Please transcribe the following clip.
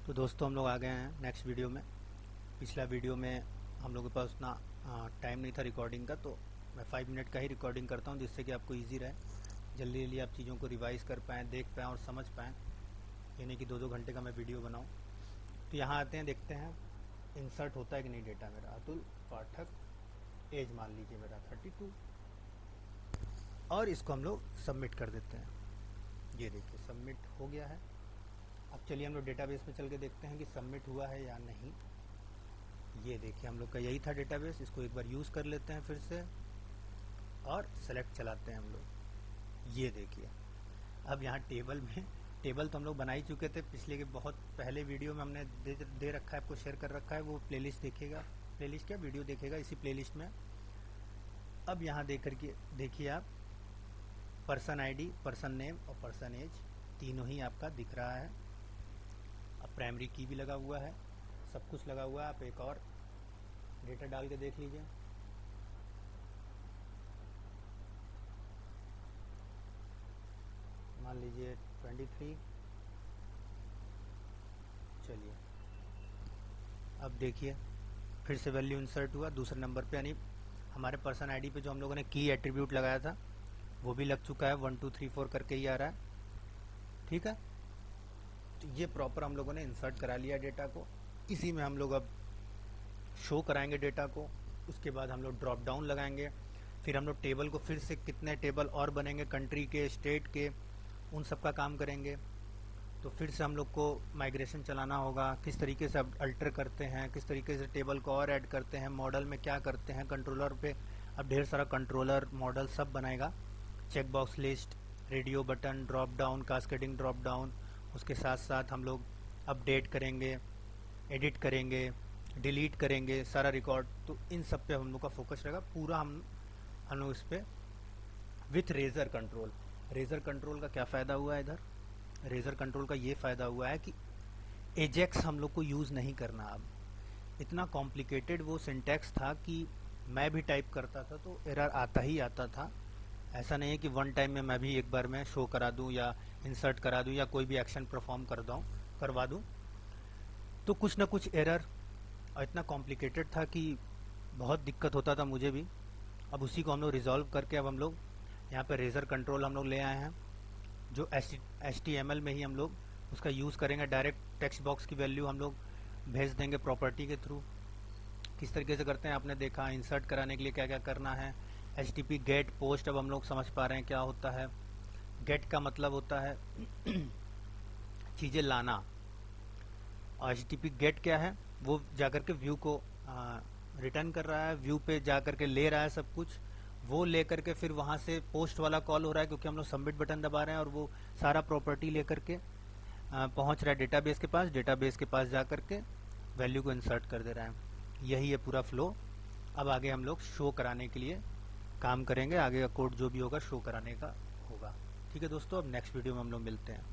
तो दोस्तों हम लोग आ गए हैं नेक्स्ट वीडियो में। पिछला वीडियो में हम लोगों के पास उतना टाइम नहीं था रिकॉर्डिंग का, तो मैं 5 मिनट का ही रिकॉर्डिंग करता हूं जिससे कि आपको इजी रहे, जल्दी जल्दी आप चीज़ों को रिवाइज कर पाएँ, देख पाएँ और समझ पाएँ। ये नहीं कि 2-2 घंटे का मैं वीडियो बनाऊँ। तो यहाँ आते हैं, देखते हैं इंसर्ट होता है कि नहीं डेटा मेरा। अतुल पाठक, एज मान लीजिए मेरा 32, और इसको हम लोग सबमिट कर देते हैं। ये देखिए सबमिट हो गया है। अब चलिए हम लोग डेटाबेस में चल के देखते हैं कि सबमिट हुआ है या नहीं। ये देखिए हम लोग का यही था डेटाबेस, इसको एक बार यूज़ कर लेते हैं फिर से और सेलेक्ट चलाते हैं हम लोग। ये देखिए अब यहाँ टेबल में, टेबल तो हम लोग बना ही चुके थे पिछले के बहुत पहले वीडियो में, हमने दे रखा है, आपको शेयर कर रखा है। वो प्लेलिस्ट देखिएगा, प्लेलिस्ट क्या वीडियो देखेगा इसी प्लेलिस्ट में। अब यहाँ देख करके देखिए आप, पर्सन आईडी, पर्सन नेम और पर्सन एज तीनों ही आपका दिख रहा है। अब प्राइमरी की भी लगा हुआ है, सब कुछ लगा हुआ है। आप एक और डेटा डाल के देख लीजिए। मान लीजिए 23। चलिए अब देखिए फिर से वैल्यू इंसर्ट हुआ दूसरे नंबर पे, यानी हमारे पर्सन आईडी पे जो हम लोगों ने की एट्रीब्यूट लगाया था वो भी लग चुका है। 1 2 3 4 करके ही आ रहा है। ठीक है, तो ये प्रॉपर हम लोगों ने इंसर्ट करा लिया डेटा को। इसी में हम लोग अब शो कराएंगे डेटा को। उसके बाद हम लोग ड्रॉप डाउन लगाएंगे, फिर हम लोग टेबल को फिर से कितने टेबल और बनेंगे, कंट्री के, स्टेट के, उन सब का काम करेंगे। तो फिर से हम लोग को माइग्रेशन चलाना होगा, किस तरीके से अब अल्टर करते हैं, किस तरीके से टेबल को और ऐड करते हैं, मॉडल में क्या करते हैं, कंट्रोलर पे अब ढेर सारा कंट्रोलर मॉडल सब बनाएगा। Check box list, radio button, drop down, cascading drop down. उसके साथ साथ हम लोग अपडेट करेंगे, एडिट करेंगे, डिलीट करेंगे सारा रिकॉर्ड। तो इन सब पे हम लोग का फोकस रहेगा पूरा। हम लोग इस पे with Razor control. Razor control का क्या फ़ायदा हुआ है इधर? रेजर कंट्रोल का ये फ़ायदा हुआ है कि एजेक्स हम लोग को यूज़ नहीं करना। अब इतना कॉम्प्लिकेटेड वो सिंटैक्स था कि मैं भी टाइप करता था तो एरर आता ही आता था। ऐसा नहीं है कि वन टाइम में मैं भी एक बार में शो करा दूं या इंसर्ट करा दूं या कोई भी एक्शन परफॉर्म करवा दूं, तो कुछ ना कुछ एरर, और इतना कॉम्प्लिकेटेड था कि बहुत दिक्कत होता था मुझे भी। अब उसी को हम लोग रिजॉल्व करके अब हम लोग यहाँ पे रेजर कंट्रोल हम लोग ले आए हैं, जो HTML में ही हम लोग उसका यूज़ करेंगे। डायरेक्ट टेक्स्ट बॉक्स की वैल्यू हम लोग भेज देंगे प्रॉपर्टी के थ्रू। किस तरीके से करते हैं आपने देखा। इंसर्ट कराने के लिए क्या क्या करना है, HTTP गेट पोस्ट, अब हम लोग समझ पा रहे हैं क्या होता है। गेट का मतलब होता है चीज़ें लाना, और HTTP गेट क्या है, वो जाकर के व्यू को रिटर्न कर रहा है, व्यू पे जाकर के ले रहा है सब कुछ। वो ले करके फिर वहाँ से पोस्ट वाला कॉल हो रहा है, क्योंकि हम लोग सबमिट बटन दबा रहे हैं और वो सारा प्रॉपर्टी ले करके पहुँच रहा है डेटाबेस के पास। डेटाबेस के पास जा करके वैल्यू को इंसर्ट कर दे रहा है। यही है पूरा फ्लो। अब आगे हम लोग शो कराने के लिए काम करेंगे, आगे का कोड जो भी होगा शो कराने का होगा। ठीक है दोस्तों, अब नेक्स्ट वीडियो में हम लोग मिलते हैं।